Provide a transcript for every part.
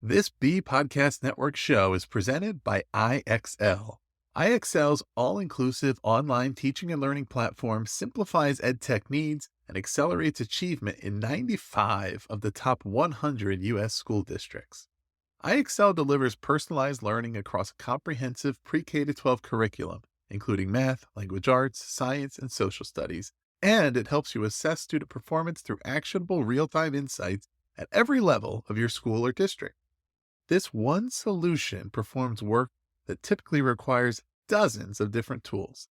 This B Podcast Network show is presented by IXL. IXL's all-inclusive online teaching and learning platform simplifies edtech needs and accelerates achievement in 95 of the top 100 U.S. school districts. IXL delivers personalized learning across a comprehensive pre-K-12 curriculum, including math, language arts, science, and social studies, and it helps you assess student performance through actionable real-time insights at every level of your school or district. This one solution performs work that typically requires dozens of different tools.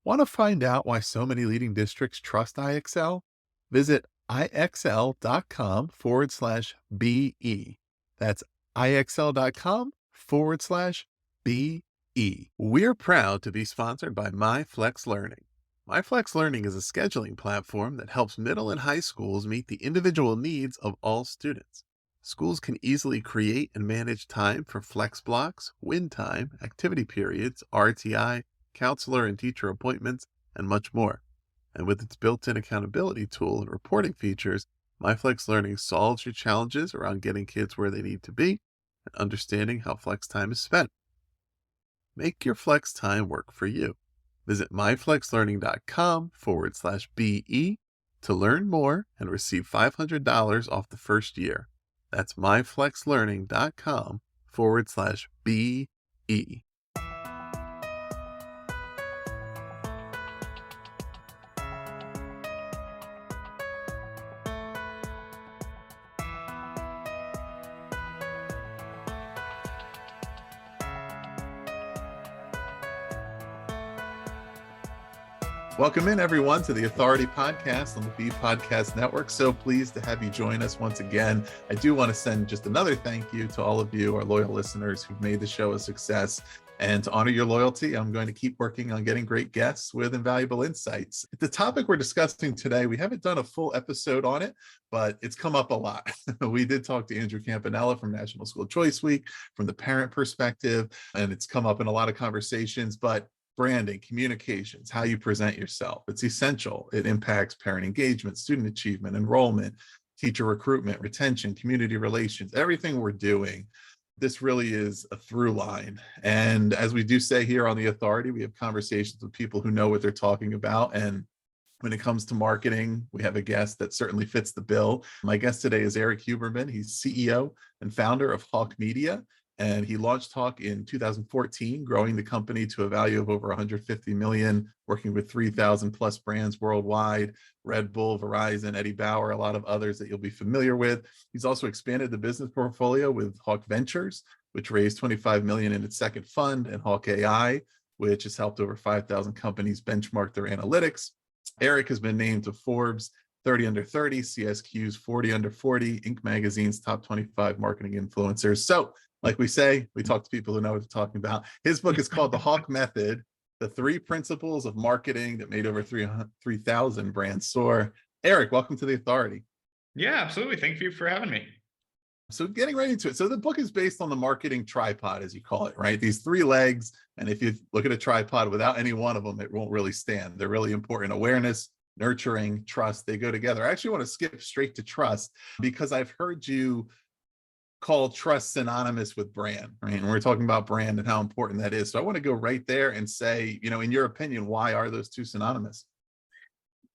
Want to find out why so many leading districts trust IXL? Visit ixl.com/BE. That's ixl.com/BE. We're proud to be sponsored by MyFlex Learning. MyFlex Learning is a scheduling platform that helps middle and high schools meet the individual needs of all students. Schools can easily create and manage time for flex blocks, win time, activity periods, RTI, counselor and teacher appointments, and much more. And with its built-in accountability tool and reporting features, MyFlex Learning solves your challenges around getting kids where they need to be and understanding how flex time is spent. Make your flex time work for you. Visit myflexlearning.com/BE to learn more and receive $500 off the first year. That's myflexlearning.com/BE. Welcome in, everyone, to the Authority Podcast on the B Podcast Network. So pleased to have you join us once again. I do want to send just another thank you to all of you, our loyal listeners who've made the show a success. And to honor your loyalty, I'm going to keep working on getting great guests with invaluable insights. The topic we're discussing today, we haven't done a full episode on it, but it's come up a lot. We did talk to Andrew Campanella from National School Choice Week from the parent perspective, and it's come up in a lot of conversations, but branding, communications, how you present yourself. It's essential. It impacts parent engagement, student achievement, enrollment, teacher recruitment, retention, community relations, everything we're doing. This really is a through line. And as we do say here on The Authority, we have conversations with people who know what they're talking about. And when it comes to marketing, we have a guest that certainly fits the bill. My guest today is Erik Huberman. He's CEO and founder of Hawke Media. And he launched Hawke in 2014, growing the company to a value of over 150 million, working with 3,000 plus brands worldwide, Red Bull, Verizon, Eddie Bauer, a lot of others that you'll be familiar with. He's also expanded the business portfolio with Hawke Ventures, which raised 25 million in its second fund, and Hawke AI, which has helped over 5,000 companies benchmark their analytics. Erik has been named to Forbes 30 Under 30, CSQ's 40 Under 40, Inc. Magazine's top 25 marketing influencers. So, like we say, we talk to people who know what they're talking about. His book is called The Hawke Method, The 3 Principles of Marketing That Made Over 3,000 Brands Soar. Erik, welcome to The Authority. Yeah, absolutely. Thank you for having me. So getting right into it. So the book is based on the marketing tripod, as you call it, right? These 3 legs. And if you look at a tripod without any one of them, it won't really stand. They're really important. Awareness, nurturing, trust, they go together. I actually want to skip straight to trust because I've heard you call trust synonymous with brand, right? And we're talking about brand and how important that is. So I want to go right there and say, in your opinion, why are those 2 synonymous?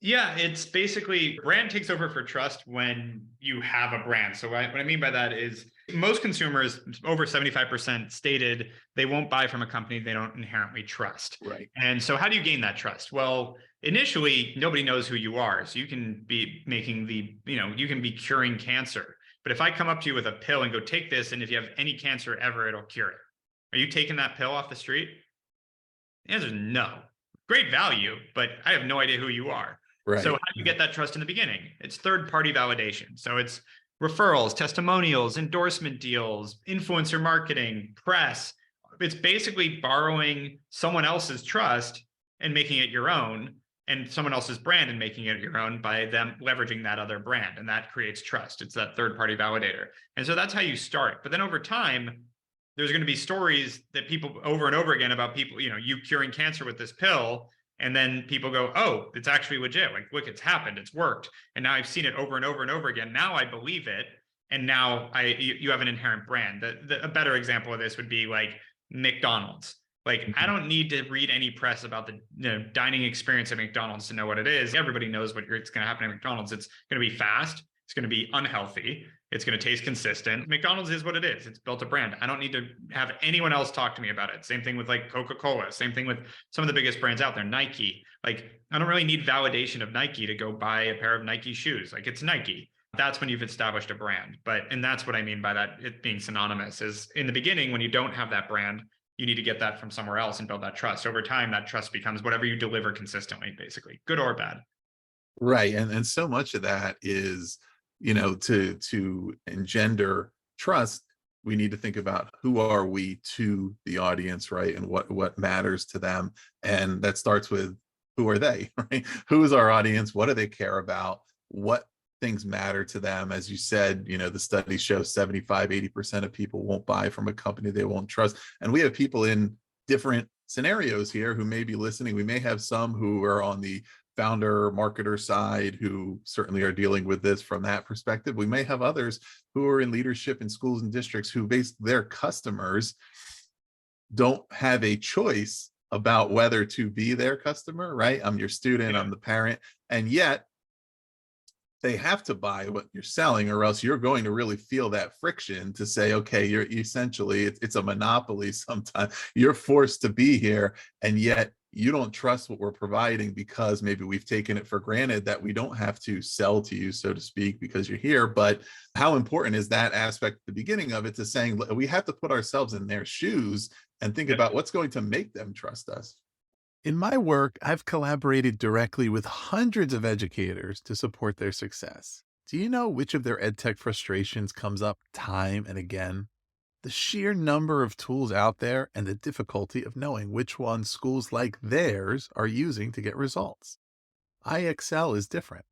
Yeah, it's basically brand takes over for trust when you have a brand. So what I mean by that is most consumers, over 75% stated they won't buy from a company they don't inherently trust. Right. And so how do you gain that trust? Well, initially, nobody knows who you are. So you can be you can be curing cancer. But if I come up to you with a pill and go, take this, and if you have any cancer ever, it'll cure it. Are you taking that pill off the street? The answer is no. Great value, but I have no idea who you are. Right. So how do you get that trust in the beginning? It's third-party validation. So it's referrals, testimonials, endorsement deals, influencer marketing, press. It's basically borrowing someone else's trust and making it your own, and someone else's brand and making it your own by them leveraging that other brand. And that creates trust. It's that third-party validator. And so that's how you start. But then over time, there's going to be stories that people over and over again about people, you curing cancer with this pill. And then people go, oh, it's actually legit. Like, look, it's happened. It's worked. And now I've seen it over and over and over again. Now I believe it. And now you have an inherent brand. A better example of this would be like McDonald's. Like, I don't need to read any press about the dining experience at McDonald's to know what it is. Everybody knows it's going to happen at McDonald's. It's going to be fast. It's going to be unhealthy. It's going to taste consistent. McDonald's is what it is. It's built a brand. I don't need to have anyone else talk to me about it. Same thing with like Coca-Cola. Same thing with some of the biggest brands out there, Nike. Like, I don't really need validation of Nike to go buy a pair of Nike shoes. Like, it's Nike. That's when you've established a brand. And that's what I mean by that, it being synonymous, is in the beginning, when you don't have that brand, you need to get that from somewhere else and build that trust. Over time, that trust becomes whatever you deliver consistently, basically, good or bad. Right. And so much of that is, to engender trust, we need to think about who are we to the audience, right? And what matters to them. And that starts with, who are they, right? Who is our audience? What do they care about? What things matter to them? As you said, the studies show 75-80% of people won't buy from a company they won't trust. And we have people in different scenarios here who may be listening. We may have some who are on the founder marketer side who certainly are dealing with this from that perspective. We may have others who are in leadership in schools and districts who their customers don't have a choice about whether to be their customer, right? I'm your student, I'm the parent, and yet they have to buy what you're selling, or else you're going to really feel that friction to say, okay, you're essentially, it's a monopoly sometimes. You're forced to be here, and yet you don't trust what we're providing because maybe we've taken it for granted that we don't have to sell to you, so to speak, because you're here. But how important is that aspect at the beginning of it, to saying we have to put ourselves in their shoes and think about what's going to make them trust us? In my work, I've collaborated directly with hundreds of educators to support their success. Do you know which of their edtech frustrations comes up time and again? The sheer number of tools out there and the difficulty of knowing which ones schools like theirs are using to get results. IXL is different.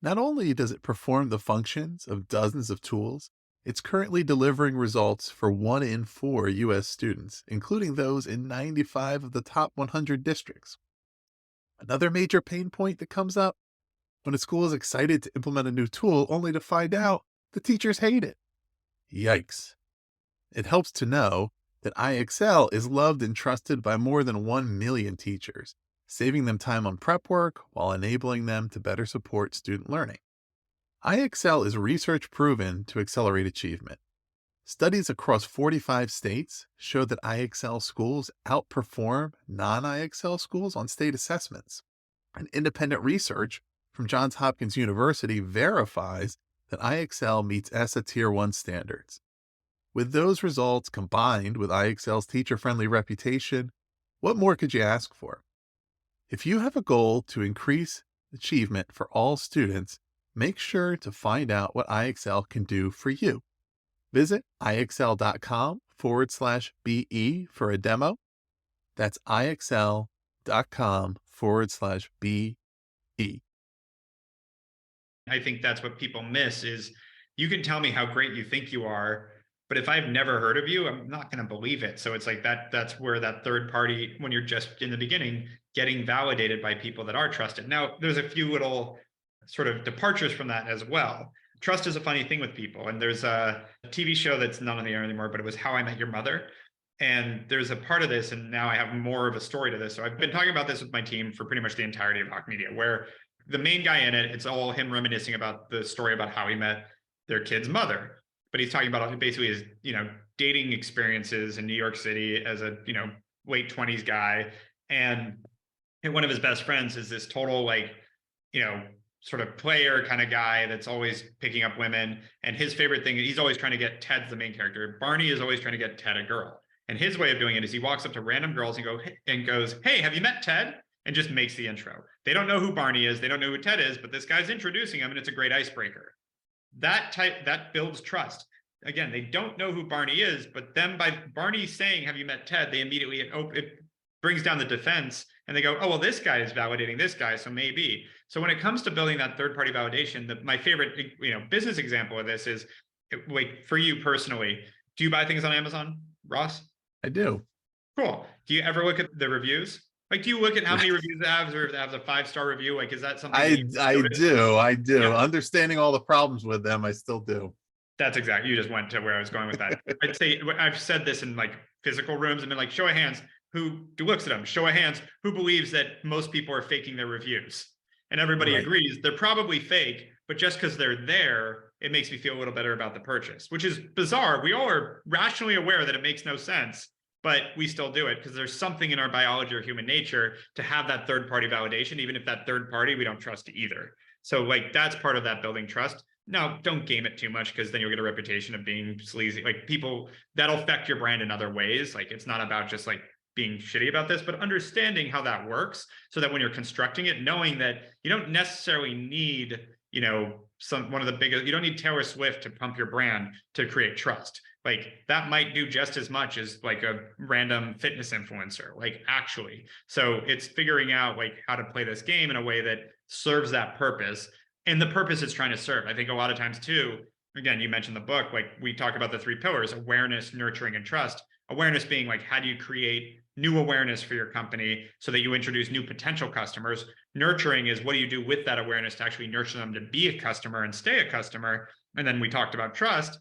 Not only does it perform the functions of dozens of tools, it's currently delivering results for 1 in 4 U.S. students, including those in 95 of the top 100 districts. Another major pain point that comes up: when a school is excited to implement a new tool only to find out the teachers hate it. Yikes. It helps to know that IXL is loved and trusted by more than 1 million teachers, saving them time on prep work while enabling them to better support student learning. IXL is research proven to accelerate achievement. Studies across 45 states show that IXL schools outperform non-IXL schools on state assessments. And independent research from Johns Hopkins University verifies that IXL meets ESSA Tier 1 standards. With those results combined with IXL's teacher-friendly reputation, what more could you ask for? If you have a goal to increase achievement for all students, make sure to find out what IXL can do for you. Visit IXL.com/BE for a demo. That's IXL.com/BE. I think that's what people miss is, you can tell me how great you think you are, but if I've never heard of you, I'm not going to believe it. So it's like that's where that third party, when you're just in the beginning, getting validated by people that are trusted. Now, there's a few little sort of departures from that as well. Trust is a funny thing with people. And there's a TV show that's not on the air anymore, but it was How I Met Your Mother. And there's a part of this, and now I have more of a story to this. So I've been talking about this with my team for pretty much the entirety of Hawke Media, where the main guy in it, it's all him reminiscing about the story about how he met their kid's mother. But he's talking about basically his, dating experiences in New York City as a, late 20s guy. And one of his best friends is this total, sort of player kind of guy that's always picking up women. And his favorite thing, he's always trying to get Ted's the main character. Barney is always trying to get Ted a girl. And his way of doing it is he walks up to random girls and goes, "Hey, have you met Ted?" And just makes the intro. They don't know who Barney is. They don't know who Ted is, but this guy's introducing him, and it's a great icebreaker. That builds trust. Again, they don't know who Barney is, but then by Barney saying, "Have you met Ted?" they immediately, it brings down the defense, and they go, "Oh, well, this guy is validating this guy, so maybe." So when it comes to building that third-party validation, my favorite, business example of this is, like, for you personally, do you buy things on Amazon, Ross? I do. Cool. Do you ever look at the reviews? Like, do you look at how many reviews it has, or if it has a 5-star review? Like, is that something I do. Yeah. Understanding all the problems with them, I still do. That's exactly, you just went to where I was going with that. I'd say, I've said this in like physical rooms, and been like, show of hands who looks at them, show of hands who believes that most people are faking their reviews. And everybody Right. agrees they're probably fake, but just because they're there, it makes me feel a little better about the purchase, which is bizarre. We all are rationally aware that it makes no sense, but we still do it because there's something in our biology or human nature to have that third party validation, even if that third party we don't trust either. So like that's part of that building trust. Now, don't game it too much because then you'll get a reputation of being sleazy. Like people, that'll affect your brand in other ways. Like it's not about just like being shitty about this, but understanding how that works so that when you're constructing it, knowing that you don't necessarily need, you know, one of the biggest, you don't need Taylor Swift to pump your brand to create trust. Like that might do just as much as like a random fitness influencer, like actually. So it's figuring out like how to play this game in a way that serves that purpose and the purpose it's trying to serve. I think a lot of times too, again, you mentioned the book, like we talk about the 3 pillars: awareness, nurturing, and trust. Awareness being like, how do you create new awareness for your company so that you introduce new potential customers? Nurturing is what do you do with that awareness to actually nurture them to be a customer and stay a customer? And then we talked about trust.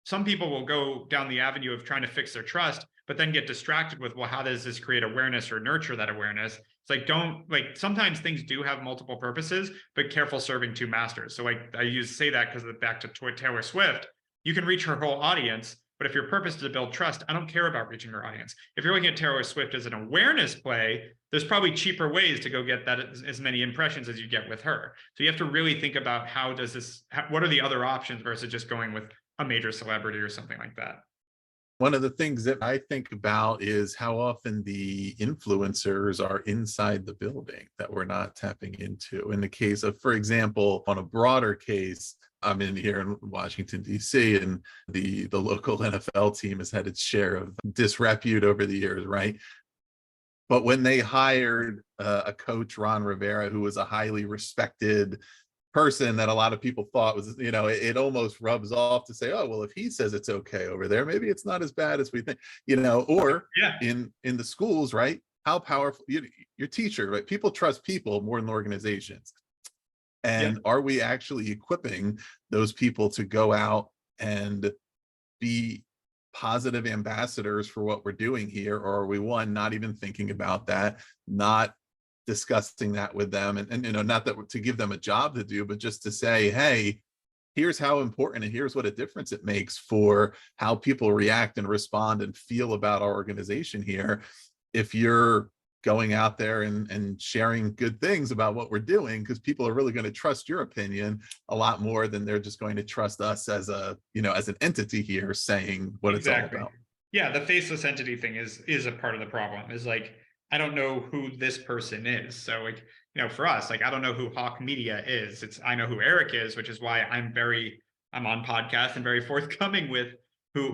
Some people will go down the avenue of trying to fix their trust, but then get distracted with, well, how does this create awareness or nurture that awareness? It's like, don't like, sometimes things do have multiple purposes, but careful serving 2 masters. So like I say that because back to Taylor Swift, you can reach her whole audience, but if your purpose is to build trust, I don't care about reaching her audience. If you're looking at Taylor Swift as an awareness play, there's probably cheaper ways to go get that as many impressions as you get with her. So you have to really think about what are the other options versus just going with a major celebrity or something like that. One of the things that I think about is how often the influencers are inside the building that we're not tapping into. In the case of, for example, on a broader case, I'm in here in Washington, D.C., and the local NFL team has had its share of disrepute over the years, right? But when they hired a coach, Ron Rivera, who was a highly respected person that a lot of people thought was, you know, it almost rubs off to say, oh, well, if he says it's okay over there, maybe it's not as bad as we think, you know, or Yeah. in the schools, right? How powerful your teacher, right? People trust people more than organizations. And are we actually equipping those people to go out and be positive ambassadors for what we're doing here? Or are we, one, not even thinking about that, not discussing that with them, and you know, not that to give them a job to do, but just to say, hey, here's how important and here's what a difference it makes for how people react and respond and feel about our organization here if you're going out there and sharing good things about what we're doing, because people are really going to trust your opinion a lot more than they're just going to trust us as a, you know, as an entity here saying what it's all about. Yeah, the faceless entity thing is a part of the problem. Is like, I don't know who this person is. So like, you know, for us, like I don't know who Hawke Media is. I know who Erik is, which is why I'm on podcasts and very forthcoming with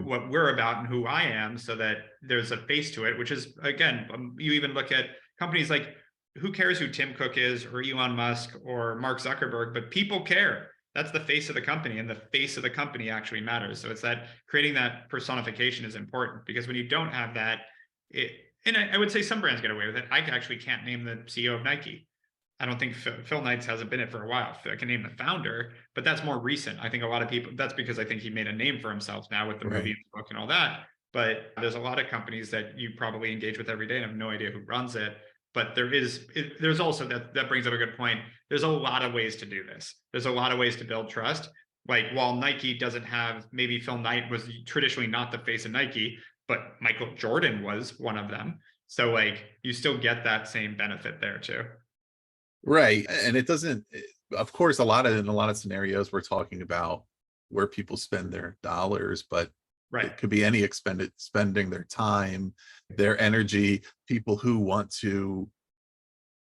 what we're about and who I am, so that there's a face to it, which is, again, you even look at companies like, who cares who Tim Cook is or Elon Musk or Mark Zuckerberg, but people care. That's the face of the company, and the face of the company actually matters. So it's that creating that personification is important, because when you don't have that, and I would say some brands get away with it. I actually can't name the CEO of Nike. I don't think Phil Knight hasn't been it for a while. I can name the founder, but that's more recent. I think a lot of people, that's because I think he made a name for himself now with the movie and the book and all that. But there's a lot of companies that you probably engage with every day and have no idea who runs it. But there's also, that brings up a good point. There's a lot of ways to do this. There's a lot of ways to build trust. Like, while Nike doesn't have, maybe Phil Knight was traditionally not the face of Nike, but Michael Jordan was one of them. So like, you still get that same benefit there too. Right. And it doesn't, of course, in a lot of scenarios, we're talking about where people spend their dollars, but it could be any spending their time, their energy, people who want to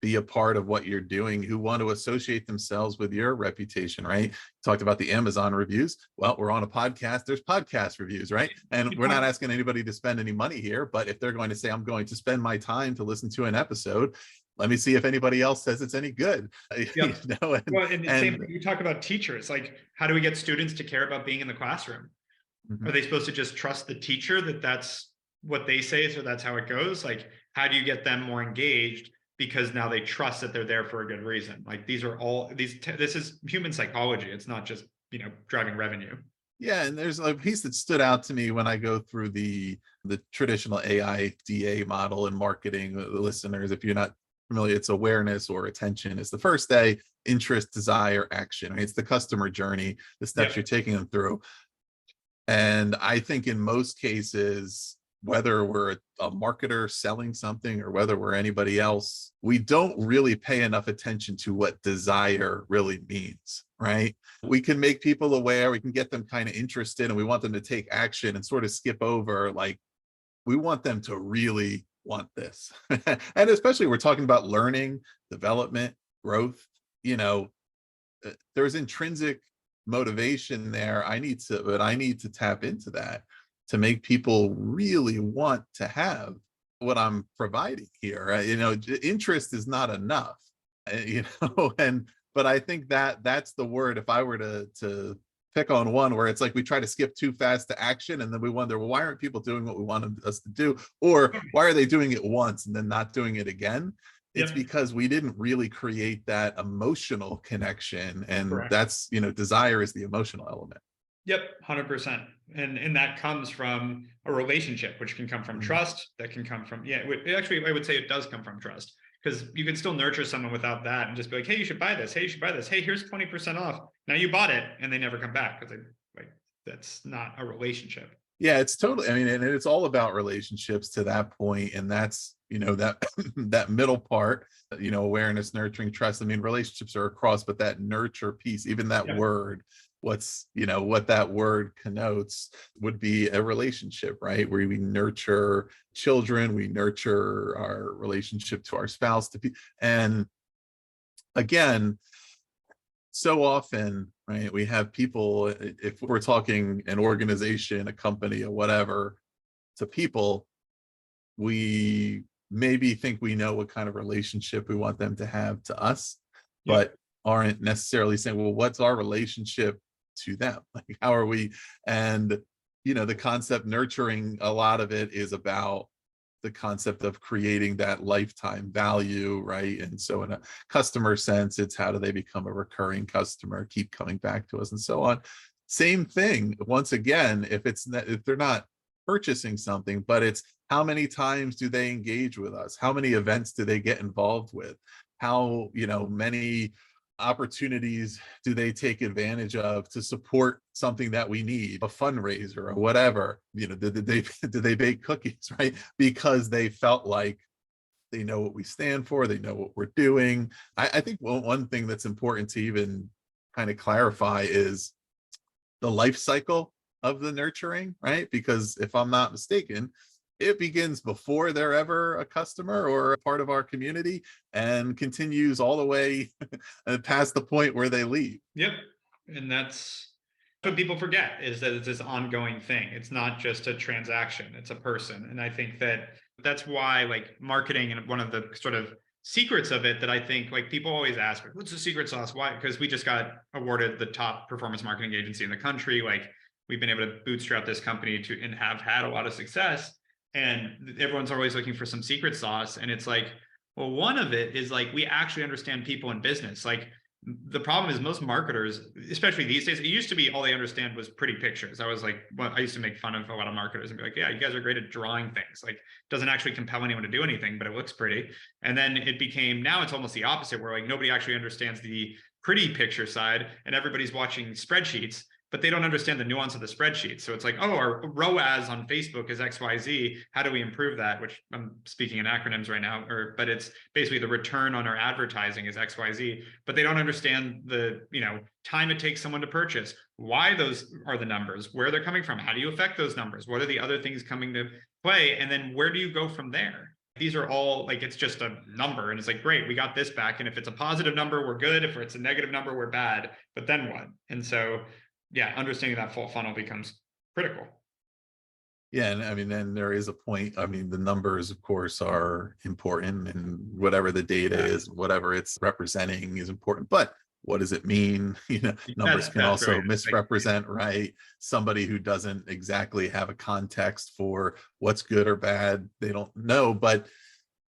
be a part of what you're doing, who want to associate themselves with your reputation, right? Talked about the Amazon reviews. Well, we're on a podcast, there's podcast reviews, right? And we're not asking anybody to spend any money here, but if they're going to say, I'm going to spend my time to listen to an episode, let me see if anybody else says it's any good. You know, and same thing, you talk about teachers, like, how do we get students to care about being in the classroom? Are they supposed to just trust the teacher that that's what they say, so that's how it goes? Like, how do you get them more engaged? Because now they trust that they're there for a good reason. Like, this is human psychology. It's not just, you know, driving revenue. Yeah, and there's a piece that stood out to me when I go through the traditional AIDA model in marketing. The listeners, if you're not familiar, it's awareness or attention is the first A, interest, desire, action. Right? It's the customer journey, the steps you're Yep. taking them through. And I think in most cases, whether we're a marketer selling something or whether we're anybody else, we don't really pay enough attention to what desire really means, right? We can make people aware, we can get them kind of interested, and we want them to take action and sort of skip over, like, we want them to really want this. And especially we're talking about learning, development, growth, you know, there's intrinsic motivation there. I need to tap into that to make people really want to have what I'm providing here. You know, interest is not enough, you know, and but I think that that's the word. If I were to pick on one where it's like we try to skip too fast to action and then we wonder, well, why aren't people doing what we wanted us to do? Or why are they doing it once and then not doing it again? It's Yep. because we didn't really create that emotional connection. And Correct. that's, you know, desire is the emotional element. Yep, 100%. And that comes from a relationship, which can come from Mhm. trust, that can come from, yeah, actually, I would say it does come from trust, because you can still nurture someone without that and just be like, hey, you should buy this. Hey, you should buy this. Hey, here's 20% off. Now you bought it, and they never come back because they like, that's not a relationship. Yeah, it's totally, I mean, and it's all about relationships to that point. And that's, you know, that that middle part, you know, awareness, nurturing, trust. I mean, relationships are across, but that nurture piece, even that Yep. word, what's, you know, what that word connotes would be a relationship, right? Where we nurture children, we nurture our relationship to our spouse, and again, so often, right, we have people, if we're talking an organization, a company, or whatever, to people, we maybe think we know what kind of relationship we want them to have to us, Yep. but aren't necessarily saying, well, what's our relationship to them? Like, how are we? And, you know, the concept nurturing, a lot of it is about the concept of creating that lifetime value, right? And so in a customer sense, it's how do they become a recurring customer, keep coming back to us, and so on. Same thing, once again, if they're not purchasing something, but it's how many times do they engage with us? How many events do they get involved with? How, you know, many opportunities do they take advantage of to support something that we need, a fundraiser or whatever? You know, did they did they bake cookies, right? Because they felt like they know what we stand for, they know what we're doing. I think one thing that's important to even kind of clarify is the life cycle of the nurturing, right? Because if I'm not mistaken, it begins before they're ever a customer or a part of our community and continues all the way past the point where they leave. Yep. And that's what people forget, is that it's this ongoing thing. It's not just a transaction, it's a person. And I think that that's why, like, marketing, and one of the sort of secrets of it that I think, like, people always ask, like, what's the secret sauce? Why? Because we just got awarded the top performance marketing agency in the country. Like, we've been able to bootstrap this company to and have had a lot of success. And everyone's always looking for some secret sauce. And it's like, well, one of it is, like, we actually understand people in business. Like, the problem is most marketers, especially these days, it used to be all they understand was pretty pictures. I was like, well, I used to make fun of a lot of marketers and be like, yeah, you guys are great at drawing things. Like, doesn't actually compel anyone to do anything, but it looks pretty. And then it became, now it's almost the opposite, where, like, nobody actually understands the pretty picture side and everybody's watching spreadsheets, but they don't understand the nuance of the spreadsheet. So it's like, oh, our ROAS on Facebook is XYZ. How do we improve that? Which I'm speaking in acronyms right now, but it's basically the return on our advertising is XYZ, but they don't understand the, you know, time it takes someone to purchase, why those are the numbers, where they're coming from, how do you affect those numbers, what are the other things coming to play, and then where do you go from there? These are all, like, it's just a number, and it's like, great, we got this back, and if it's a positive number, we're good. If it's a negative number, we're bad. But then what? And so, yeah, understanding that full funnel becomes critical. Yeah, and I mean, then there is a point. I mean, the numbers, of course, are important, and whatever the data Yeah, is, whatever it's representing is important. But what does it mean? You know, numbers can that's also brilliant. Like, misrepresent, right? Somebody who doesn't exactly have a context for what's good or bad, they don't know. But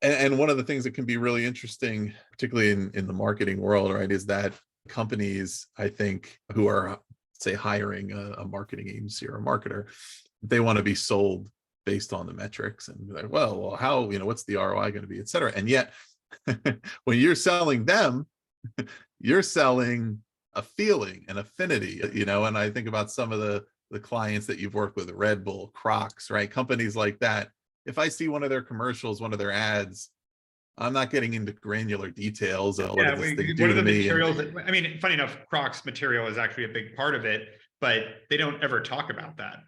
and one of the things that can be really interesting, particularly in the marketing world, right, is that companies, I think, who are say hiring a marketing agency or a marketer, they want to be sold based on the metrics and be like, well, how, what's the ROI going to be, et cetera. And yet when you're selling them, you're selling a feeling, an affinity, and I think about some of the clients that you've worked with, Red Bull, Crocs, right? Companies like that. If I see one of their commercials, one of their ads, I'm not getting into granular details of what does this thing do what are to the me. materials I mean, funny enough, Crocs material is actually a big part of it, but they don't ever talk about that,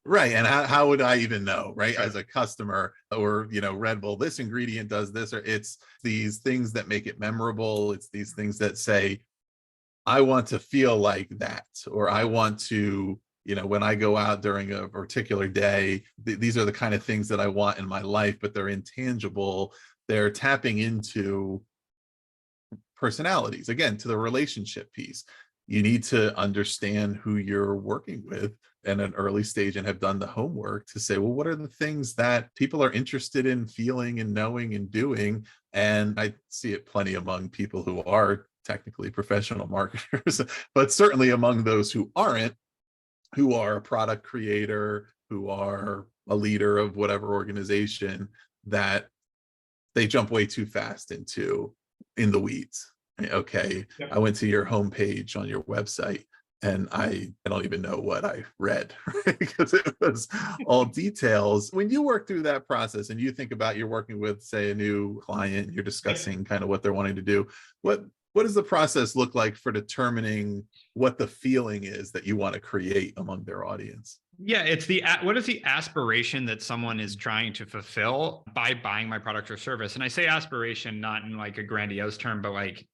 Right. And how would I even know, right? As a customer or, Red Bull, this ingredient does this, or it's these things that make it memorable. It's these things that say, I want to feel like that, or I want to, when I go out during a particular day, these are the kind of things that I want in my life, but they're intangible. They're tapping into personalities, again, to the relationship piece. You need to understand who you're working with at an early stage and have done the homework to say, well, what are the things that people are interested in feeling and knowing and doing? And I see it plenty among people who are technically professional marketers, but certainly among those who aren't, who are a product creator, who are a leader of whatever organization, that they jump way too fast into in the weeds. Okay, yep. I went to your homepage on your website and I don't even know what I read, right? Because it was all details. When you work through that process and you think about you're working with, say, a new client, you're discussing kind of what they're wanting to do, what does the process look like for determining what the feeling is that you want to create among their audience? Yeah, it's what is the aspiration that someone is trying to fulfill by buying my product or service? And I say aspiration not in like a grandiose term, but like,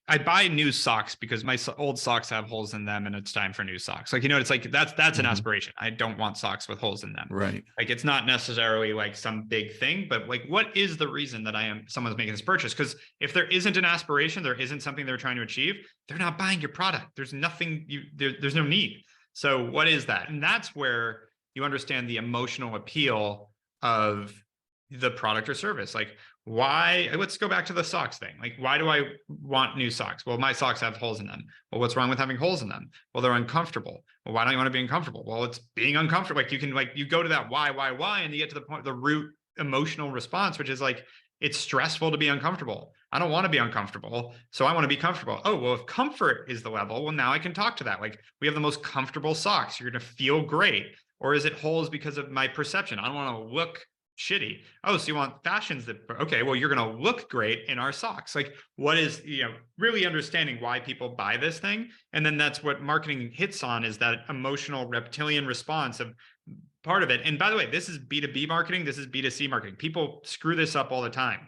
I buy new socks because my old socks have holes in them and it's time for new socks. Like, it's like that's an aspiration. I don't want socks with holes in them. Right. Like, it's not necessarily like some big thing, but like, what is the reason that someone's making this purchase? Because if there isn't an aspiration, there isn't something they're trying to achieve, they're not buying your product. There's nothing there's no need. So what is that? And that's where you understand the emotional appeal of the product or service. Like, why? Let's go back to the socks thing. Like, why do I want new socks? Well, my socks have holes in them. Well, what's wrong with having holes in them? Well, they're uncomfortable. Well, why don't you want to be uncomfortable? Well, it's being uncomfortable. Like, you go to that why, and you get to the point, the root emotional response, which is like, it's stressful to be uncomfortable. I don't want to be uncomfortable, so I want to be comfortable. Oh, well, if comfort is the level, well, now I can talk to that. Like, we have the most comfortable socks. You're going to feel great. Or is it holes because of my perception? I don't want to look shitty. Oh, so you want fashions that, okay, well, you're going to look great in our socks. Like, what is, really understanding why people buy this thing. And then that's what marketing hits on, is that emotional reptilian response of part of it. And by the way, this is B2B marketing. This is B2C marketing. People screw this up all the time.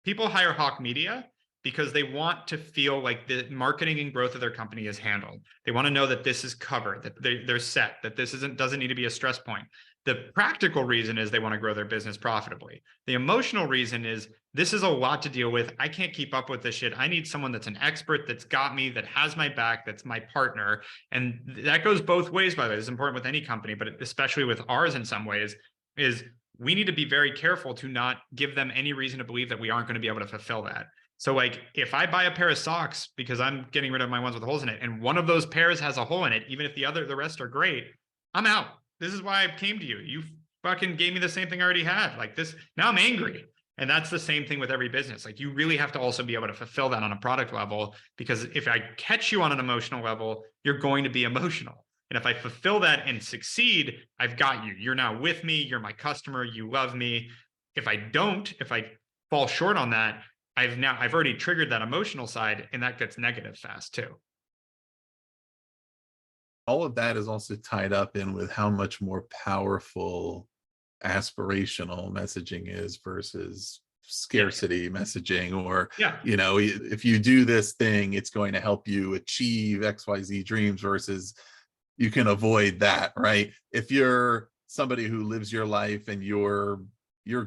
People hire Hawke Media because they want to feel like the marketing and growth of their company is handled. They want to know that this is covered, that they're set, that this doesn't need to be a stress point. The practical reason is they want to grow their business profitably. The emotional reason is, this is a lot to deal with. I can't keep up with this shit. I need someone that's an expert, that's got me, that has my back, that's my partner. And that goes both ways, by the way. It's important with any company, but especially with ours in some ways, is we need to be very careful to not give them any reason to believe that we aren't going to be able to fulfill that. So like, if I buy a pair of socks because I'm getting rid of my ones with holes in it, and one of those pairs has a hole in it, even if the rest are great, I'm out. This is why I came to you. You fucking gave me the same thing I already had. Like this, now I'm angry. And that's the same thing with every business. Like, you really have to also be able to fulfill that on a product level, because if I catch you on an emotional level, you're going to be emotional. And if I fulfill that and succeed, I've got you. You're now with me. You're my customer. You love me. If I fall short on that, I've already triggered that emotional side, and that gets negative fast too. All of that is also tied up in with how much more powerful aspirational messaging is versus scarcity messaging, or if you do this thing, it's going to help you achieve XYZ dreams, versus you can avoid that, right? If you're somebody who lives your life and your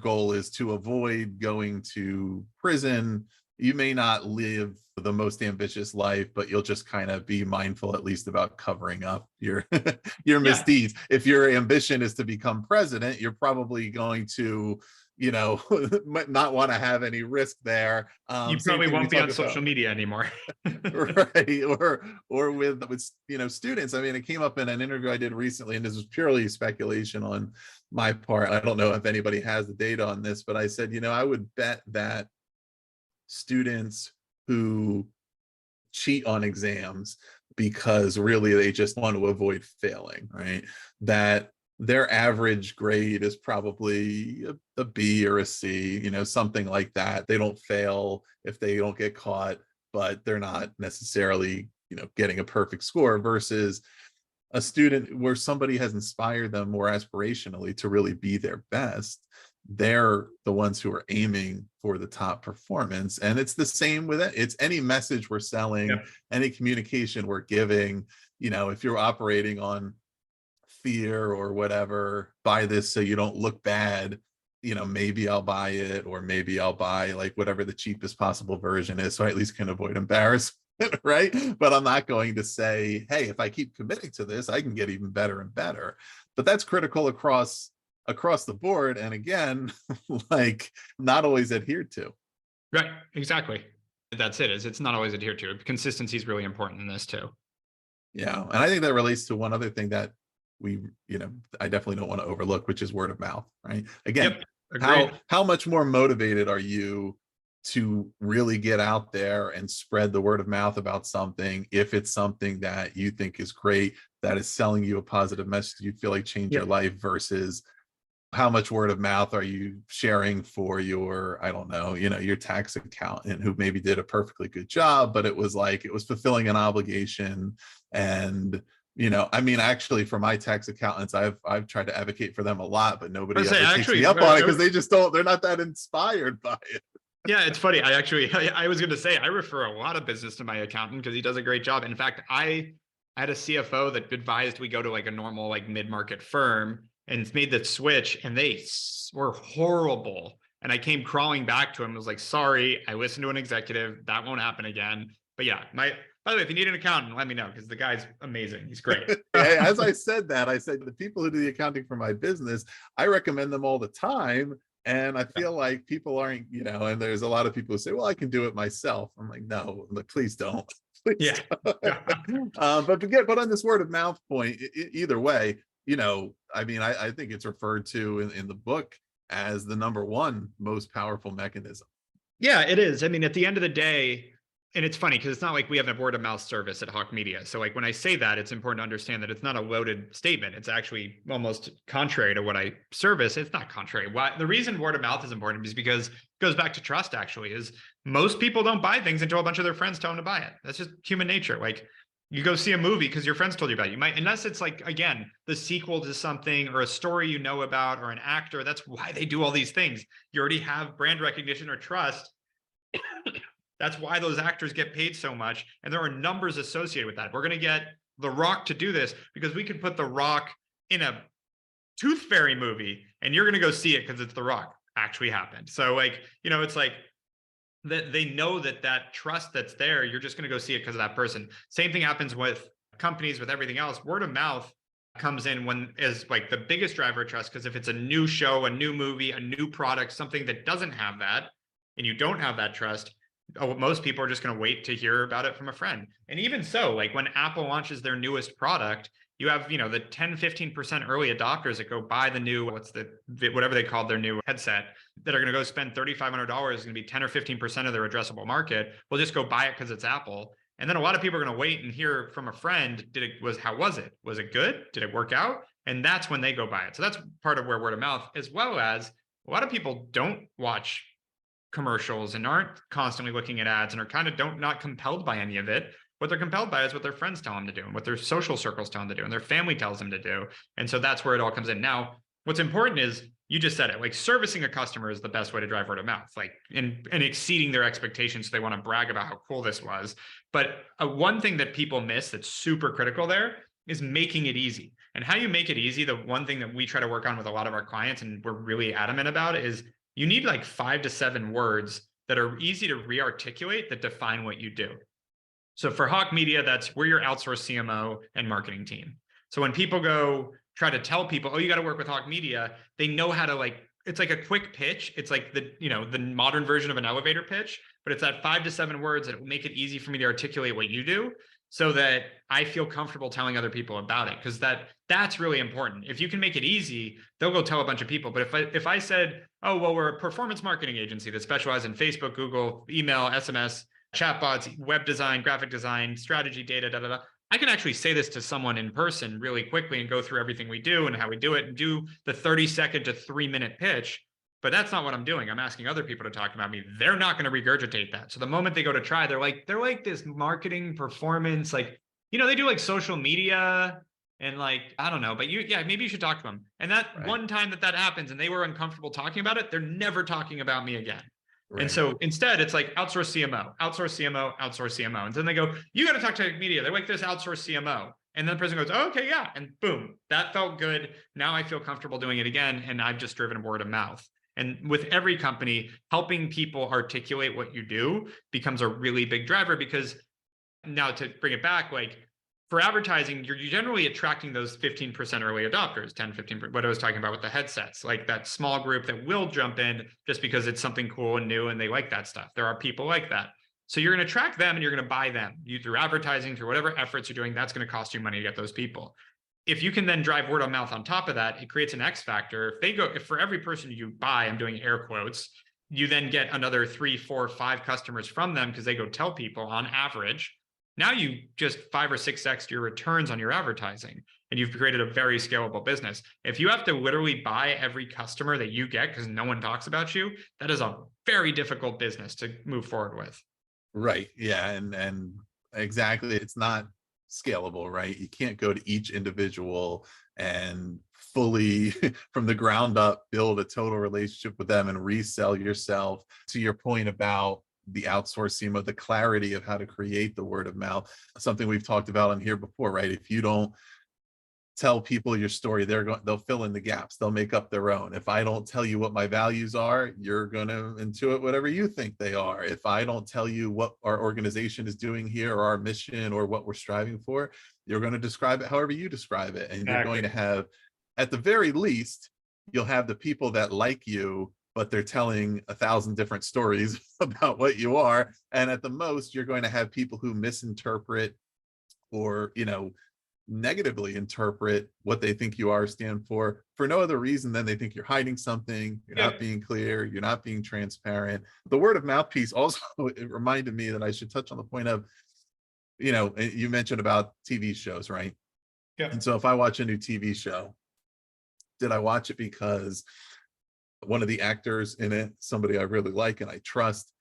goal is to avoid going to prison, you may not live the most ambitious life, but you'll just kind of be mindful at least about covering up your misdeeds. If your ambition is to become president, you're probably going to might not want to have any risk there. You Same probably thing we won't be talk on social about. media anymore. Right. Or with students. I mean, it came up in an interview I did recently, and this was purely speculation on my part. I don't know if anybody has the data on this, but I said, I would bet that students who cheat on exams because really they just want to avoid failing, right? That their average grade is probably a B or a C, something like that. They don't fail if they don't get caught, but they're not necessarily, getting a perfect score, versus a student where somebody has inspired them more aspirationally to really be their best. They're the ones who are aiming for the top performance. And it's the same with it. It's any message we're selling, Yep. any communication we're giving. If you're operating on fear or whatever, buy this so you don't look bad, maybe I'll buy it, or maybe I'll buy like whatever the cheapest possible version is, so I at least can avoid embarrassment. Right. But I'm not going to say, hey, if I keep committing to this, I can get even better and better. But that's critical across the board. And again, like, not always adhered to. Right. Exactly. That's it. It's not always adhered to. Consistency is really important in this too. Yeah. And I think that relates to one other thing that I definitely don't want to overlook, which is word of mouth, right? Again, yep. how much more motivated are you to really get out there and spread the word of mouth about something, if it's something that you think is great, that is selling you a positive message you feel like change your life, versus how much word of mouth are you sharing for your, I don't know, your tax accountant who maybe did a perfectly good job, but it was fulfilling an obligation. And I mean, actually, for my tax accountants, I've tried to advocate for them a lot, but nobody ever takes me up on it, because they just they're not that inspired by it. Yeah, it's funny. I was going to say, I refer a lot of business to my accountant because he does a great job. In fact, I had a CFO that advised we go to like a normal, like mid-market firm, and made the switch, and they were horrible. And I came crawling back to him. I was like, sorry, I listened to an executive. That won't happen again. But yeah, by the way, if you need an accountant, let me know, because the guy's amazing. He's great. As I said the people who do the accounting for my business, I recommend them all the time. And I feel like people aren't, and there's a lot of people who say, well, I can do it myself. I'm like, no, please don't. Please don't. But on this word of mouth point, either way, I mean, I think it's referred to in the book as the number one most powerful mechanism. Yeah, it is. I mean, at the end of the day, and it's funny because it's not like we have a word of mouth service at Hawke Media. So like when I say that, it's important to understand that it's not a loaded statement. It's actually almost contrary to what I service. It's not contrary. Why? The reason word of mouth is important is because it goes back to trust, actually, is most people don't buy things until a bunch of their friends tell them to buy it. That's just human nature. Like, you go see a movie because your friends told you about it. You might, unless it's like, again, the sequel to something or a story you know about or an actor. That's why they do all these things. You already have brand recognition or trust. That's why those actors get paid so much. And there are numbers associated with that. We're going to get The Rock to do this because we could put The Rock in a Tooth Fairy movie and you're going to go see it because it's The Rock. Actually happened. So like, it's like that they know that trust that's there, you're just going to go see it because of that person. Same thing happens with companies, with everything else. Word of mouth comes in when is like the biggest driver of trust, because if it's a new show, a new movie, a new product, something that doesn't have that, and you don't have that trust, most people are just going to wait to hear about it from a friend. And even so, like when Apple launches their newest product, you have, the 10-15% early adopters that go buy the new, whatever they called their new headset, that are going to go spend $3,500, is going to be 10 or 15% of their addressable market. We'll just go buy it because it's Apple. And then a lot of people are going to wait and hear from a friend, how was it? Was it good? Did it work out? And that's when they go buy it. So that's part of where word of mouth, as well as a lot of people don't watch commercials and aren't constantly looking at ads and are kind of not compelled by any of it. What they're compelled by is what their friends tell them to do and what their social circles tell them to do and their family tells them to do. And so that's where it all comes in. Now, what's important is, you just said it, like servicing a customer is the best way to drive word of mouth, like and exceeding their expectations. So they want to brag about how cool this was. But one thing that people miss that's super critical there is making it easy. And how you make it easy, the one thing that we try to work on with a lot of our clients, and we're really adamant about, is you need like 5 to 7 words that are easy to re-articulate that define what you do. So for Hawke Media, we're your outsourced CMO and marketing team. So when people go try to tell people, oh, you got to work with Hawke Media, they know how to like a quick pitch. It's like the modern version of an elevator pitch, but it's that 5 to 7 words that will make it easy for me to articulate what you do so that I feel comfortable telling other people about it. Because that's really important. If you can make it easy, they'll go tell a bunch of people. But if I said, oh, well, we're a performance marketing agency that specializes in Facebook, Google, email, SMS, chatbots, web design, graphic design, strategy, data, I can actually say this to someone in person really quickly and go through everything we do and how we do it and do the 30-second to 3-minute pitch. But that's not what I'm doing. I'm asking other people to talk about me. They're not going to regurgitate that. So the moment they go to try, they're like this marketing performance, they do like social media and like, I don't know, but maybe you should talk to them. And that Right. one time that happened and they were uncomfortable talking about it, they're never talking about me again. Right. And so instead it's like outsource CMO, outsource CMO, outsource CMO. And then they go, you got to talk to Hawke Media. They're like this outsource CMO. And then the person goes, oh, okay, yeah. And boom, that felt good. Now I feel comfortable doing it again. And I've just driven word of mouth. And with every company, helping people articulate what you do becomes a really big driver, because now to bring it back, like for advertising, you're generally attracting those 15% early adopters, 10, 15%, what I was talking about with the headsets, like that small group that will jump in just because it's something cool and new and they like that stuff. There are people like that. So you're going to track them and you're going to buy them. You through advertising, through whatever efforts you're doing, that's going to cost you money to get those people. If you can then drive word of mouth on top of that, it creates an X factor. If for every person you buy, I'm doing air quotes, you then get another 3, 4, 5 customers from them because they go tell people on average. Now you just 5 or 6x your returns on your advertising, and you've created a very scalable business. If you have to literally buy every customer that you get because no one talks about you, that is a very difficult business to move forward with. Right. Yeah. And exactly. It's not scalable, right? You can't go to each individual and fully from the ground up build a total relationship with them and resell yourself. To your point about the outsourcing of the clarity of how to create the word of mouth, something we've talked about on here before, right? If you don't tell people your story, they'll fill in the gaps, they'll make up their own. If I don't tell you what my values are, you're going to intuit whatever you think they are. If I don't tell you what our organization is doing here or our mission or what we're striving for, you're going to describe it however you describe it. And You're going to have, at the very least, you'll have the people that like you, but they're telling 1,000 different stories about what you are. And at the most, you're going to have people who misinterpret or, negatively interpret what they think you are, stand for no other reason than they think you're hiding something, you're not being clear, you're not being transparent. The word of mouth piece also, it reminded me that I should touch on the point of, you mentioned about TV shows, right? Yeah. And so if I watch a new TV show, did I watch it because one of the actors in it, somebody I really like and I trust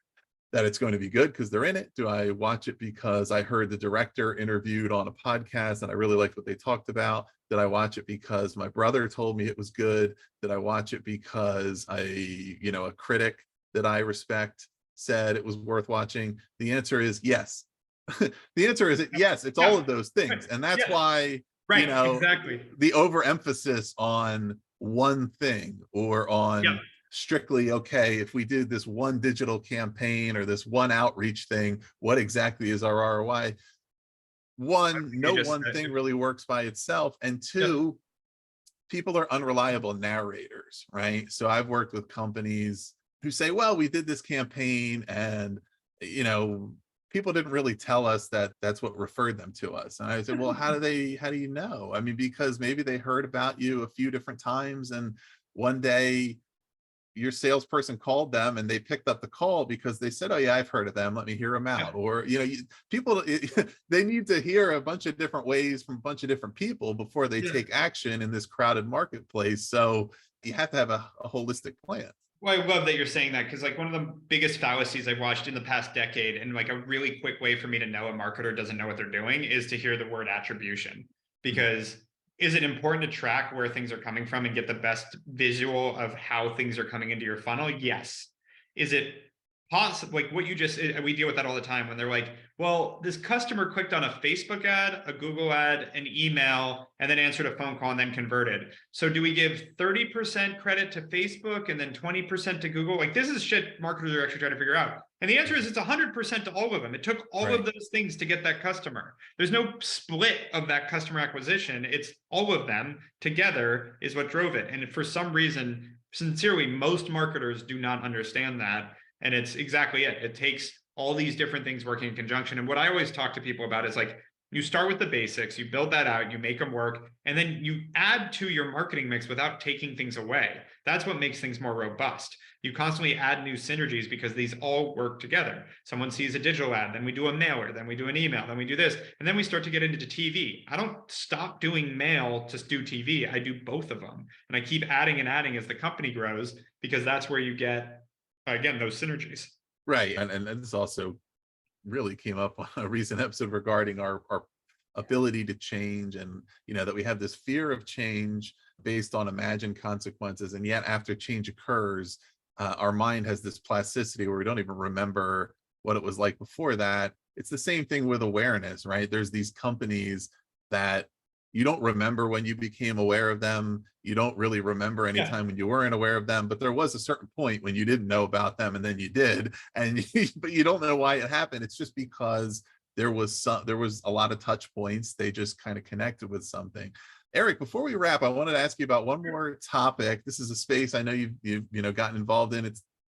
that it's going to be good because they're in it? Do I watch it because I heard the director interviewed on a podcast and I really liked what they talked about? Did I watch it because my brother told me it was good? Did I watch it because a critic that I respect said it was worth watching? The answer is yes. The answer is yes, it's all of those things. And that's why, exactly, the overemphasis on one thing or on strictly, okay, if we did this one digital campaign or this one outreach thing, what exactly is our ROI? One, no one thing really works by itself. And two, people are unreliable narrators, right? So I've worked with companies who say, well, we did this campaign and, people didn't really tell us that that's what referred them to us. And I said, well, how do you know? I mean, because maybe they heard about you a few different times and one day your salesperson called them and they picked up the call because they said, oh yeah, I've heard of them, let me hear them out. Or, people, they need to hear a bunch of different ways from a bunch of different people before they take action in this crowded marketplace. So you have to have a holistic plan. Well, I love that you're saying that, because like one of the biggest fallacies I've watched in the past decade, and like a really quick way for me to know a marketer doesn't know what they're doing, is to hear the word attribution. Because is it important to track where things are coming from and get the best visual of how things are coming into your funnel? Yes. Is it possible, like what you just, we deal with that all the time when they're like, well, this customer clicked on a Facebook ad, a Google ad, an email, and then answered a phone call and then converted. So do we give 30% credit to Facebook and then 20% to Google? Like, this is shit marketers are actually trying to figure out. And the answer is it's 100% to all of them. It took all of those things to get that customer. There's no split of that customer acquisition. It's all of them together is what drove it. And for some reason, sincerely, most marketers do not understand that. And it's exactly it. It takes all these different things working in conjunction. And what I always talk to people about is like, you start with the basics, you build that out, you make them work, and then you add to your marketing mix without taking things away. That's what makes things more robust. You constantly add new synergies because these all work together. Someone sees a digital ad, then we do a mailer, then we do an email, then we do this, and then we start to get into TV. I don't stop doing mail to do TV. I do both of them. And I keep adding and adding as the company grows, because that's where you get, again, those synergies. Right. And this also really came up on a recent episode regarding our ability to change, and that we have this fear of change based on imagined consequences, and yet after change occurs, our mind has this plasticity where we don't even remember what it was like before that. It's the same thing with awareness, right? There's these companies that you don't remember when you became aware of them. You don't really remember any time when you weren't aware of them, but there was a certain point when you didn't know about them, and then you did, but you don't know why it happened. It's just because there was a lot of touch points. They just kind of connected with something. Erik, before we wrap, I wanted to ask you about one more topic. This is a space I know you've gotten involved in.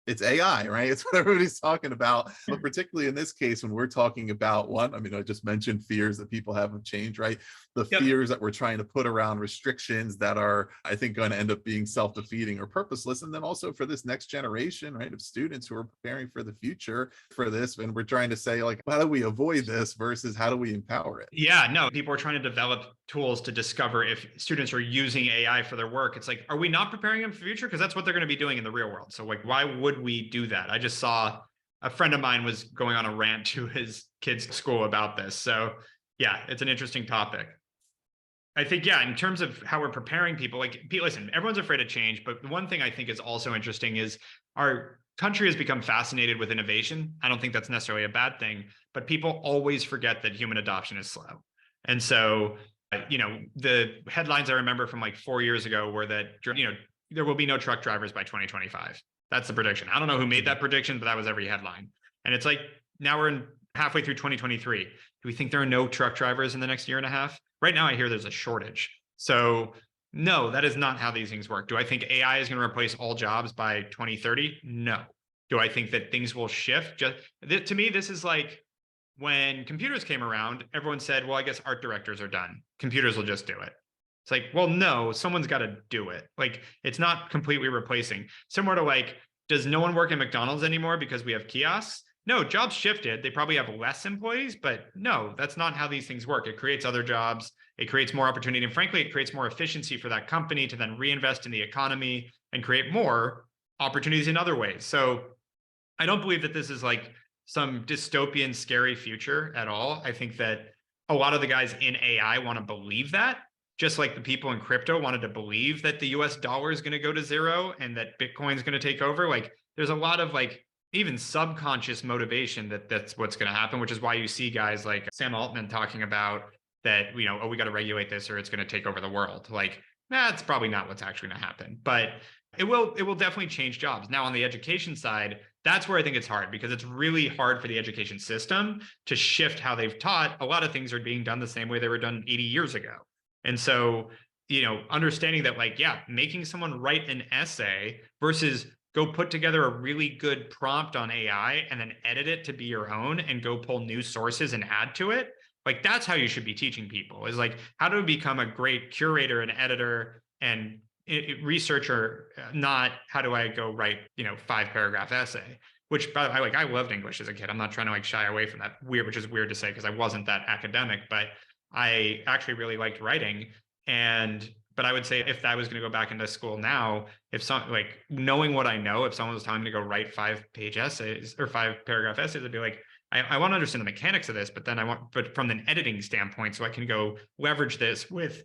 It's AI, right? It's what everybody's talking about, but particularly in this case, when we're talking about I just mentioned fears that people have of change, right? The fears that we're trying to put around restrictions that are, I think, going to end up being self-defeating or purposeless. And then also for this next generation, right, of students who are preparing for the future for this. And we're trying to say, like, how do we avoid this versus how do we empower it? Yeah, no, people are trying to develop tools to discover if students are using AI for their work. It's like, are we not preparing them for the future? Because that's what they're going to be doing in the real world. So like, why would we do that? I just saw a friend of mine was going on a rant to his kids' school about this. So yeah, it's an interesting topic. I think, yeah, in terms of how we're preparing people, like, listen, everyone's afraid of change, but the one thing I think is also interesting is our country has become fascinated with innovation. I don't think that's necessarily a bad thing, but people always forget that human adoption is slow. And so, the headlines I remember from like 4 years ago were that, there will be no truck drivers by 2025. That's the prediction. I don't know who made that prediction, but that was every headline. And it's like, now we're halfway through 2023. Do we think there are no truck drivers in the next year and a half? Right now, I hear there's a shortage. So no, that is not how these things work. Do I think AI is going to replace all jobs by 2030? No. Do I think that things will shift? To me, this is like when computers came around, everyone said, well, I guess art directors are done. Computers will just do it. It's like, well, no, someone's got to do it. Like, it's not completely replacing. Similar to like, does no one work at McDonald's anymore because we have kiosks? No, jobs shifted. They probably have less employees, but no, that's not how these things work. It creates other jobs. It creates more opportunity. And frankly, it creates more efficiency for that company to then reinvest in the economy and create more opportunities in other ways. So I don't believe that this is like some dystopian, scary future at all. I think that a lot of the guys in AI want to believe that, just like the people in crypto wanted to believe that the US dollar is going to go to zero and that Bitcoin is going to take over. Like, there's a lot of like even subconscious motivation that's what's going to happen, which is why you see guys like Sam Altman talking about that, we got to regulate this or it's going to take over the world. Like, that's probably not what's actually going to happen, but it will definitely change jobs. Now, on the education side, that's where I think it's hard, because it's really hard for the education system to shift how they've taught. A lot of things are being done the same way they were done 80 years ago. And so, understanding that, like, yeah, making someone write an essay versus go put together a really good prompt on AI and then edit it to be your own and go pull new sources and add to it. Like, that's how you should be teaching people, is like, how to become a great curator and editor and researcher, not how do I go write, 5-paragraph essay, which, by the way, like, I loved English as a kid. I'm not trying to like shy away from that, which is weird to say because I wasn't that academic, but I actually really liked writing. But I would say if I was going to go back into school now, knowing what I know, if someone was telling me to go write 5-page essays or 5-paragraph essays, I'd be like, I want to understand the mechanics of this, but from an editing standpoint, so I can go leverage this with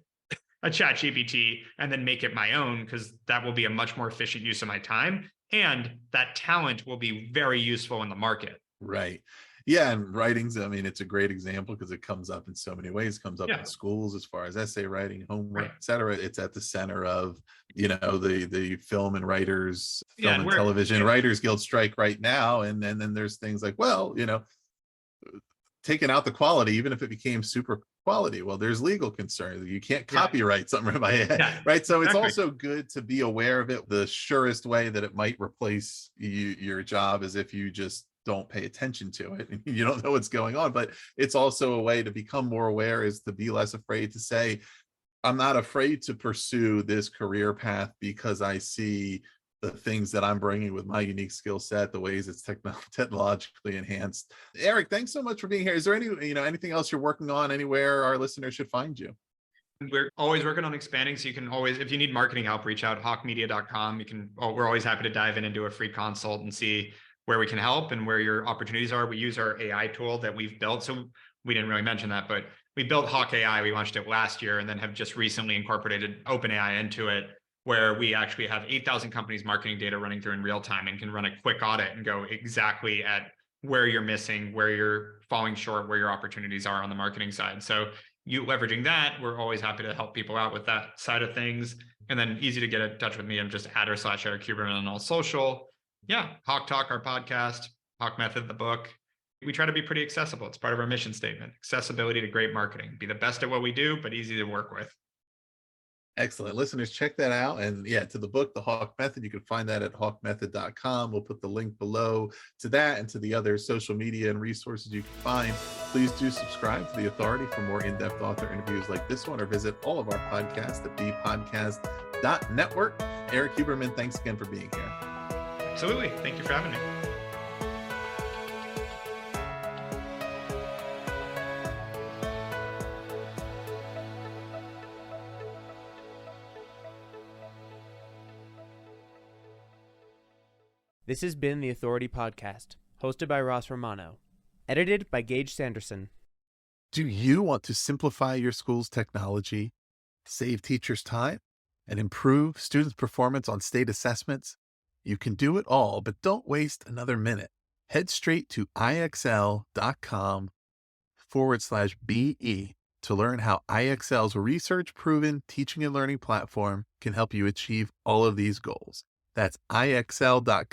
a chat GPT and then make it my own, because that will be a much more efficient use of my time. And that talent will be very useful in the market. Right. Yeah, and writings, I mean, it's a great example because it comes up in so many ways. It comes up in schools as far as essay writing, homework, et cetera. It's at the center of, the film and television writers guild strike right now. And then there's things like, well, taken out the quality, even if it became super quality. Well, there's legal concerns. You can't Yeah. copyright something by it, Yeah, right? So it's exactly. also good to be aware of it. The surest way that it might replace your job is if you just don't pay attention to it and you don't know what's going on. But it's also a way to become more aware, is to be less afraid to say, I'm not afraid to pursue this career path because I see the things that I'm bringing with my unique skill set, the ways it's technologically enhanced. Erik, thanks so much for being here. Is there anything else you're working on, anywhere our listeners should find you? We're always working on expanding. So you can always, if you need marketing help, reach out, hawkemedia.com. We're always happy to dive in and do a free consult and see where we can help and where your opportunities are. We use our AI tool that we've built. So we didn't really mention that, but we built Hawke AI. We launched it last year and then have just recently incorporated OpenAI into it, where we actually have 8,000 companies' marketing data running through in real time and can run a quick audit and go exactly at where you're missing, where you're falling short, where your opportunities are on the marketing side. So you leveraging that, we're always happy to help people out with that side of things. And then easy to get in touch with me. I'm just @Erik Huberman on all social. Yeah, Hawke Talk, our podcast, Hawke Method, the book. We try to be pretty accessible. It's part of our mission statement: accessibility to great marketing. Be the best at what we do, but easy to work with. Excellent. Listeners, check that out. And yeah, to the book, The Hawke Method, you can find that at hawkemethod.com. We'll put the link below to that and to the other social media and resources you can find. Please do subscribe to The Authority for more in-depth author interviews like this one, or visit all of our podcasts at bpodcast.network. Erik Huberman, thanks again for being here. Absolutely. Thank you for having me. This has been The Authority Podcast, hosted by Ross Romano, edited by Gage Sanderson. Do you want to simplify your school's technology, save teachers time, and improve students' performance on state assessments? You can do it all, but don't waste another minute. Head straight to ixl.com/BE to learn how IXL's research-proven teaching and learning platform can help you achieve all of these goals. That's ixl.com/BE.